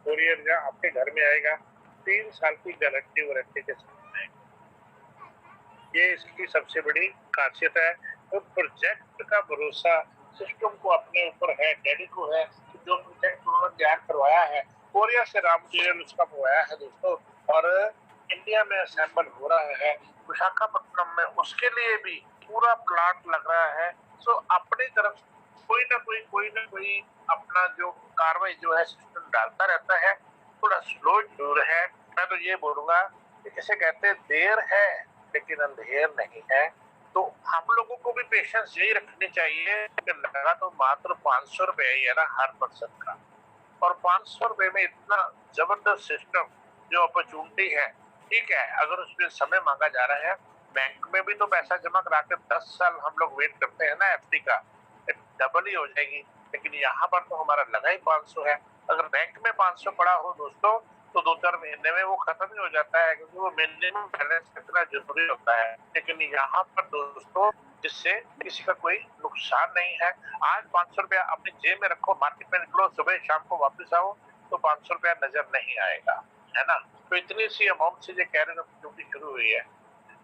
Courier या आपके घर में आएगा, 3 साल की गारंटी वारंटी के साथ आएगा। ये इसकी सबसे बड़ी खासियत है। तो प्रोजेक्ट का भरोसा सिस्टम को अपने ऊपर है, डैडी को है कि जो प्रोजेक्ट उन्होंने तैयार करवाया है, कोरिया से रॉ मटेरियल उसका मंगवाया है दोस्तों, और इंडिया में असेंबल हो रहा है विशाखापट्टनम में, उसके लिए भी पूरा प्लांट लग रहा है। सो अपनी तरफ कोई ना कोई अपना जो कार्रवाई जो है सिस्टम डालता रहता है। थोड़ा स्लो जरूर है, मैं तो ये बोलूंगा कि जिसे कहते हैं देर है लेकिन अंधेर नहीं है। तो हम लोगों को भी पेशेंस यही रखनी चाहिए कि लगा तो मात्र 500 रुपए ही है ना हर पर्सन का, और 500 रुपए में इतना जबरदस्त सिस्टम जो अपॉर्चुनिटी है। ठीक है, अगर उसमें समय मांगा जा रहा है, बैंक में भी तो पैसा जमा करा के 10 साल हम लोग वेट करते हैं ना एफडी का, डबल ही हो जाएगी। लेकिन यहाँ पर तो हमारा लगा ही 500 है। अगर बैंक में 500 पड़ा हो दोस्तों तो 2-4 महीने में वो खत्म ही हो जाता है, क्योंकि वो मिनिमम बैलेंस इतना जरूरी होता है। लेकिन यहाँ पर दोस्तों जिससे किसी का कोई नुकसान नहीं है। आज 500 रुपया अपनी जेब में रखो, मार्केट में निकलो, सुबह शाम को वापस आओ तो 500 रुपया नजर नहीं आएगा, है ना। तो इतनी सी अमाउंट से जो कैरियर अपॉर्चुनिटी शुरू हुई है।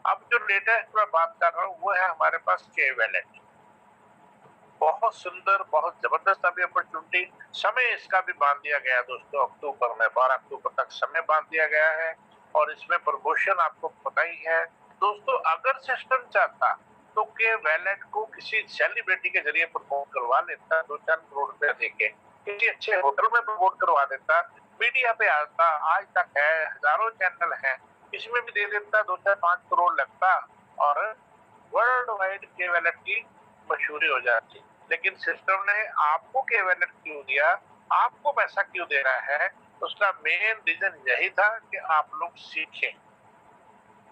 अब जो लेटेस्ट मैं बात कर रहा हूँ वो है हमारे पास के वैलेट। बहुत सुंदर, बहुत जबरदस्त अभी अपॉर्चुनिटी। समय इसका भी बांध दिया गया है दोस्तों, अक्टूबर में 12 अक्टूबर तक समय बांध दिया गया है, और इसमें प्रमोशन आपको पता ही है दोस्तों। अगर सिस्टम चाहता तो के वैलेट को किसी सेलिब्रिटी के जरिए प्रमोट करवा लेता, 2-4 करोड़ रुपया देके किसी अच्छे होटल में प्रमोट करवा देता, मीडिया पे आता, आज तक है, हजारों चैनल है, इसमें भी दे देता, 2-4-5 करोड़ लगता और वर्ल्ड वाइड के वैलेट की मशहूरी हो जाती। लेकिन सिस्टम ने आपको के वैलेट क्यों दिया, आपको पैसा क्यों दे रहा है, उसका मेन रीजन यही था कि आप लोग सीखें।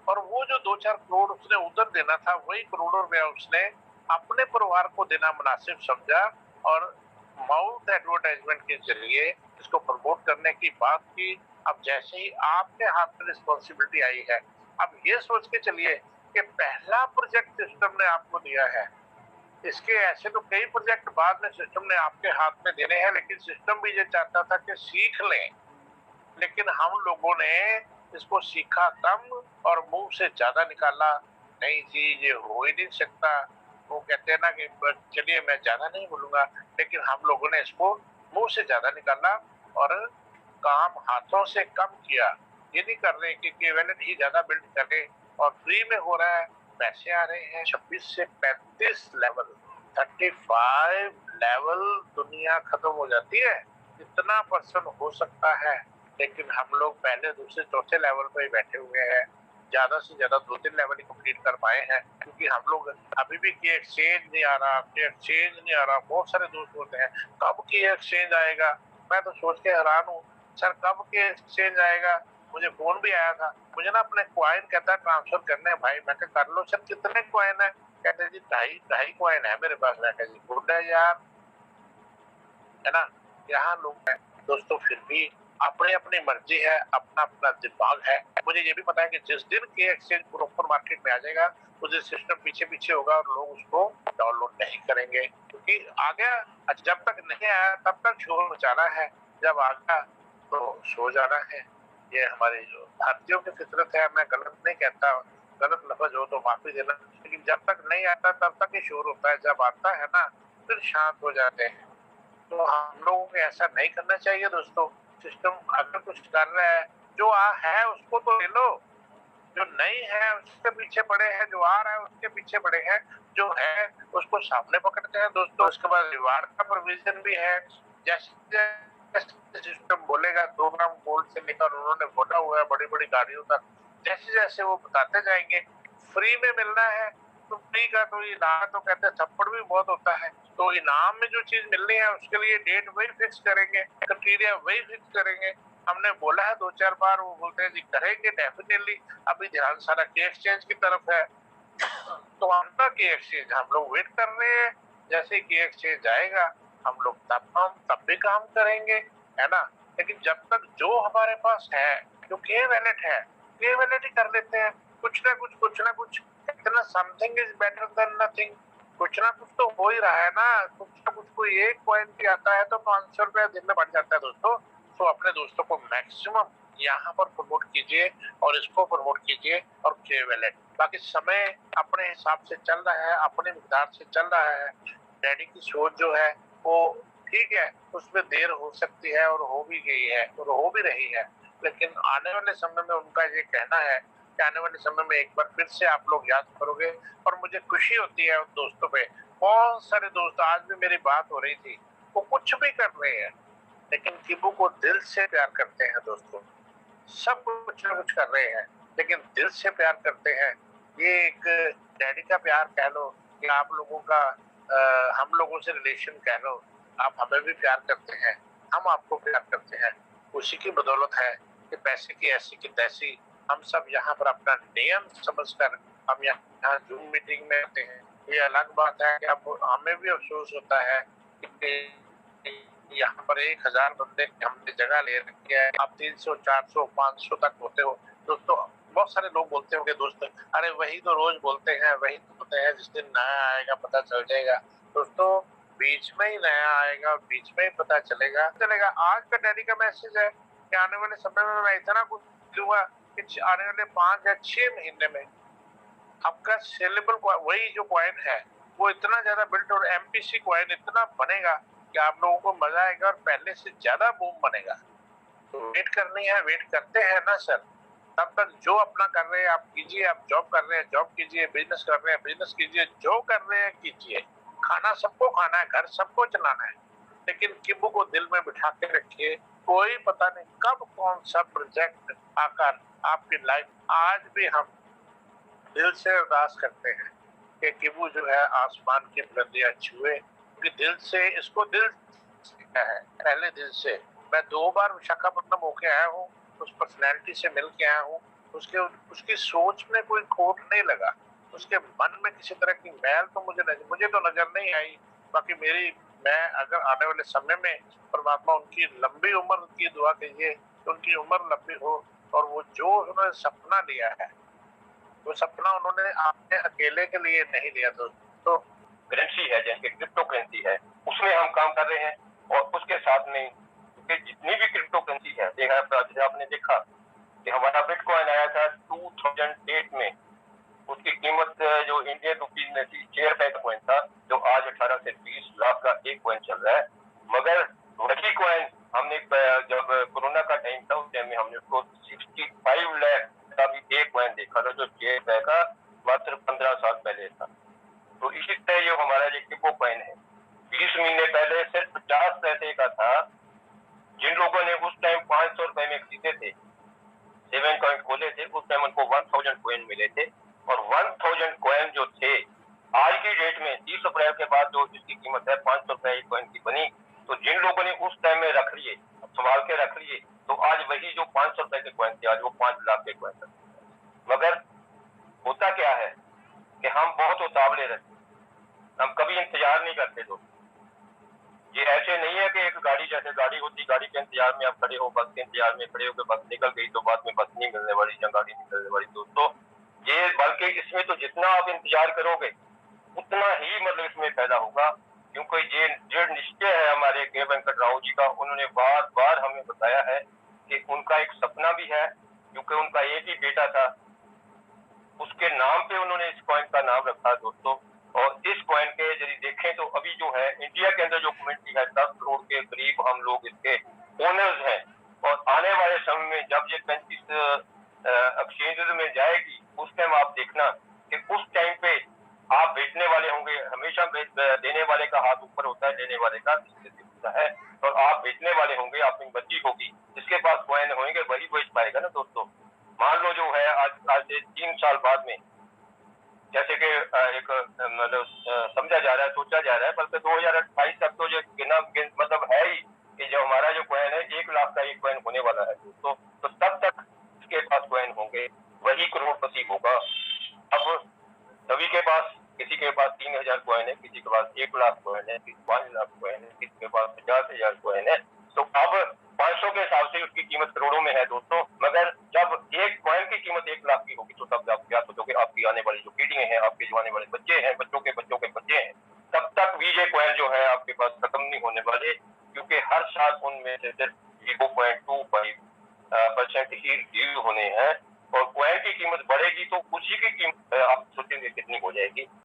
और वो जो 2-4 करोड़ उसने उधर देना था, वही करोड़ों रुपया उसने अपने परिवार को देना मुनासिब समझा, और माउथ एडवर्टाइजमेंट के जरिए इसको प्रमोट करने की बात की। अब जैसे ही आपके हाथ में रिस्पॉन्सिबिलिटी आई है, अब ये सोच के चलिए कि पहला प्रोजेक्ट सिस्टम ने आपको दिया है, इसके ऐसे तो कई प्रोजेक्ट बाद में सिस्टम ने आपके हाथ में देने हैं, लेकिन सिस्टम भी ये चाहता था कि सीख लें। लेकिन हम लोगों ने इसको सीखा कम और मुंह से ज्यादा निकाला। नहीं जी, ये हो ही नहीं सकता। वो कहते हैं ना कि चलिए मैं ज्यादा नहीं बोलूंगा, लेकिन हम लोगों ने इसको मुंह से ज्यादा निकाला और काम हाथों से कम किया। ये नहीं कर रहे कि केवल ही ज्यादा बिल्ड करें और फ्री में हो रहा है, पैसे आ रहे हैं। 26 से 35 लेवल, 35 लेवल दुनिया खत्म हो जाती है, इतना पर्सन हो सकता है। लेकिन हम लोग पहले दूसरे चौथे लेवल पे ही बैठे हुए हैं, ज्यादा से ज्यादा 2-3 लेवल ही कंप्लीट कर पाए हैं, क्योंकि हम लोग अभी भी की एक्सचेंज नहीं आ रहा, एक्सचेंज नहीं आ रहा। बहुत सारे दोस्त बोलते हैं कब की एक्सचेंज आएगा, मैं तो सोच के हैरान हूँ सर कब के एक्सचेंज आएगा। मुझे फोन भी आया था, मुझे ना अपने क्वाइन कहता है ट्रांसफर करने भाई। मैं कहा कर लो सर, कितने क्वाइन है? कहते जी 2.5 क्वाइन है मेरे पास। मैं कहा जी गुड है यार, है ना। यहाँ लोग हैं दोस्तों, फिर भी अपनी अपनी मर्जी है, अपना अपना दिमाग है। मुझे ये भी पता है कि जिस दिन के एक्सचेंज प्रॉपर मार्केट में आ जाएगा, उस दिन सिस्टम पीछे पीछे होगा और लोग उसको डाउनलोड नहीं करेंगे, क्योंकि आ गया। जब तक नहीं आया तब तक शोर मचाना है, जब आ गया तो सो जाना है। ये हमारी जो भारतीयों की फितरत है, मैं गलत नहीं कहता, गलत लफ्ज हो तो माफी देना। लेकिन जब तक नहीं आता तब तक ही शोर होता है, जब आता है ना फिर शांत हो जाते हैं। तो हम लोगों को ऐसा नहीं करना चाहिए दोस्तों। सिस्टम अगर कुछ कर रहा है, जो है उसको तो ले लो, जो नहीं है उसके पीछे पड़े हैं, जो आ रहा है उसके पीछे पड़े हैं, जो है उसको सामने पकड़ते हैं दोस्तों। उसके बाद रिवार्ड का प्रोविजन भी है। जैसे सिस्टम बोलेगा 2 ग्राम गोल्ड से लेकर उन्होंने बोला हुआ है बड़ी बड़ी गाड़ियों तक, जैसे जैसे वो बताते जाएंगे फ्री में मिलना है। तो फ्री का तो इनाम तो कहते हैं थप्पड़ भी बहुत होता है। तो इनाम में जो चीज मिलनी है उसके लिए डेट वही फिक्स करेंगे, क्राइटेरिया वही फिक्स करेंगे। हमने बोला है 2-4 बार, वो बोलते हैं जी करेंगे डेफिनेटली। अभी ध्यान सारा के एक्सचेंज की तरफ है, तो आपका के एक्सचेंज हम लोग वेट कर रहे हैं। जैसे के एक्सचेंज आएगा हम लोग तब भी काम करेंगे, है ना। लेकिन जब तक जो हमारे पास है, जो के वैलेट है, के वैलेट ही कर लेते हैं। कुछ ना कुछ इतना something is better than nothing. कुछ ना कुछ तो हो ही रहा है ना, कुछ ना कुछ कोई एक पॉइंट भी आता है तो 500 रुपया दिन में बढ़ जाता है दोस्तों। तो अपने दोस्तों को मैक्सिमम यहाँ पर प्रमोट कीजिए और इसको प्रमोट कीजिए और के वैलेट। बाकी समय अपने हिसाब से चल रहा है, अपने मिकदार से चल रहा है। डैडी की सोच जो है वो ठीक है, उसमें देर हो सकती है और हो भी गई है और हो भी रही है, लेकिन आने वाले समय में उनका ये कहना है कि आने वाले समय में एक बार फिर से आप लोग याद करोगे। और मुझे खुशी होती है उन दोस्तों पे। बहुत सारे दोस्त, आज भी मेरी बात हो रही थी, वो कुछ भी कर रहे हैं लेकिन किबू को दिल से प्यार करते हैं दोस्तों। सब कुछ ना कुछ कर रहे हैं लेकिन दिल से प्यार करते हैं। ये एक डैडी का प्यार कह लो या आप लोगों का हम लोगों से रिलेशन कह लो। आप हमें भी प्यार करते हैं, हम आपको प्यार करते हैं। उसी की बदौलत है कि पैसे की ऐसी की तैसी हम सब यहाँ पर अपना नियम समझकर हम यहाँ जूम मीटिंग में आते हैं। ये अलग बात है कि अब हमें भी अफसोस होता है कि यहाँ पर 1000 बंदे हमने जगह ले रखी है, आप 300 400 500 तक होते हो दोस्तों। बहुत सारे लोग बोलते होंगे दोस्त, अरे वही तो रोज बोलते हैं, वही तो बोलते हैं, जिस दिन नया आएगा पता चल जाएगा। दोस्तों बीच में ही नया आएगा, बीच में ही पता चलेगा। आज का डैडी का मैसेज है कि आने वाले समय में मैं इतना कुछ दूंगा कि आने वाले 5 या 6 महीने में आपका सेलेबल वही जो कॉइन है वो इतना ज्यादा बिल्ट और एमपीसी कॉइन इतना बनेगा कि आप लोगों को मजा आएगा और पहले से ज्यादा बूम बनेगा। तो वेट करनी है, वेट करते हैं ना सर। तब तक जो अपना कर रहे हैं आप कीजिए, आप जॉब कर रहे हैं जॉब कीजिए, बिजनेस कर रहे हैं बिजनेस कीजिए, जो कर रहे हैं कीजिए। खाना सबको खाना है, घर सबको चलाना है, लेकिन किबू को दिल में बिठा के रखिए। कोई पता नहीं कब कौन सा प्रोजेक्ट आकर आपकी लाइफ। आज भी हम दिल से अरदास करते हैं कि किबू जो है आसमान की बुलंदियां छुए, क्योंकि दिल से इसको दिल है, पहले दिल से। मैं 2 बार विशाखापट्टनम होके आया हूँ, उस पर्सनैलिटी से मिल के आया हूँ। उसकी सोच में कोई खोट नहीं लगा, उसके मन में किसी तरह की मैल तो मुझे तो नजर नहीं आई। बाकी मैं अगर आने वाले समय में परमात्मा उनकी लंबी उम्र की दुआ कीजिए तो उनकी उम्र लंबी हो, और वो जो उन्होंने सपना लिया है वो सपना उन्होंने अपने अकेले के लिए नहीं लिया। तो करेंसी है जैसे क्रिप्टो करेंसी है, उसमें हम काम कर रहे हैं। और उसके साथ में जितनी भी क्रिप्टो करेंसी है, जैसे आपने देखा कि हमारा बिटकॉइन आया था 2008 में, उसकी कीमत जो इंडियन रुपीज में थी 6 रुपए का कॉइन था, जो आज 18 से 20 लाख का एक कॉइन चल रहा है। मगर वही कॉइन हमने जब कोरोना का टाइम था उस टाइम में हमने उसको 65 लाख का भी एक कॉइन देखा था, जो 6 रुपए का मात्र 15 साल पहले था। तो इसी तरह जो हमारा जो किबू कॉइन है 20 महीने पहले सिर्फ 50 पैसे का था। जिन लोगों ने उस टाइम 500 रुपए में खरीदे थे, 7 कॉइन खोले थे, उस टाइम उनको 1000 कॉइन मिले थे। और 1000 कॉइन जो थे आज की डेट में 30 अप्रैल के बाद जो जिसकी कीमत है 500 रुपए एक कॉइन की बनी, तो जिन लोगों ने उस टाइम में रख लिए, संभाल के रख लिए, तो आज वही जो 500 रुपए के कॉइन थे आज वो 5 लाख के कॉइन थे। मगर होता क्या है कि हम बहुत उतावले रहते, हम कभी इंतजार नहीं करते। लोग ये ऐसे नहीं है कि एक गाड़ी जैसे गाड़ी होती, गाड़ी के इंतजार में आप खड़े हो, बस के इंतजार में खड़े हो कि बस निकल गई तो बाद में बस नहीं मिलने वाली या गाड़ी नहीं मिलने वाली। दोस्तों ये बल्कि इसमें तो जितना आप इंतजार करोगे उतना ही मतलब इसमें फायदा होगा, क्योंकि ये जो निश्चय है हमारे के वेंकट राव जी का, उन्होंने बार बार हमें बताया है कि उनका एक सपना भी है, क्योंकि उनका एक ही बेटा था, उसके नाम पे उन्होंने इस कॉइन का नाम रखा दोस्तों। और इस कॉइन के यदि देखें तो अभी जो है इंडिया के अंदर जो कम्युनिटी है 10 करोड़ के करीब हम लोग इसके ओनर्स हैं। और आने वाले समय में जब ये 35 एक्सचेंज में जाएगी उस टाइम आप देखना कि उस टाइम पे आप बेचने वाले होंगे। हमेशा देने वाले का हाथ ऊपर होता है, लेने वाले का नीचे से होता है। और आप बेचने वाले होंगे, आपकी बच्ची होगी, जिसके पास कॉइन होंगे वही बेच पाएगा ना दोस्तों। मान लो जो है आज से 3 साल बाद में, जैसे कि एक मतलब समझा जा रहा है, सोचा जा रहा है, बल्कि 2028 तक तो जो मतलब है ही कि जो हमारा जो कॉइन है 1 लाख का एक कॉइन होने वाला है दोस्तों। तो तब तक इसके पास कॉइन होंगे वही करोड़पति होगा। अब सभी के पास, किसी के पास 3000 कॉइन है, किसी के पास 1 लाख कॉइन है, किसी 5 लाख कॉइन है, किसी के पास 50,000 कॉइन है। तो अब 500 के हिसाब से उसकी कीमत करोड़ों में है दोस्तों। मगर जब एक कॉइन की कीमत 1 लाख की होगी तो तब आप क्या सोचोगे, आपकी आने वाली जो पीढ़ियां हैं, आपके जो आने वाले बच्चे हैं, बच्चों के बच्चों के बच्चे हैं, तब तक भी ये कॉइन जो है आपके पास खत्म नहीं होने वाले, क्योंकि हर साल उनमें से सिर्फ 0.0 0.25% ही डील होने हैं, और कॉइन की कीमत बढ़ेगी तो उसी की कीमत आप सोचेंगे कितनी हो जाएगी।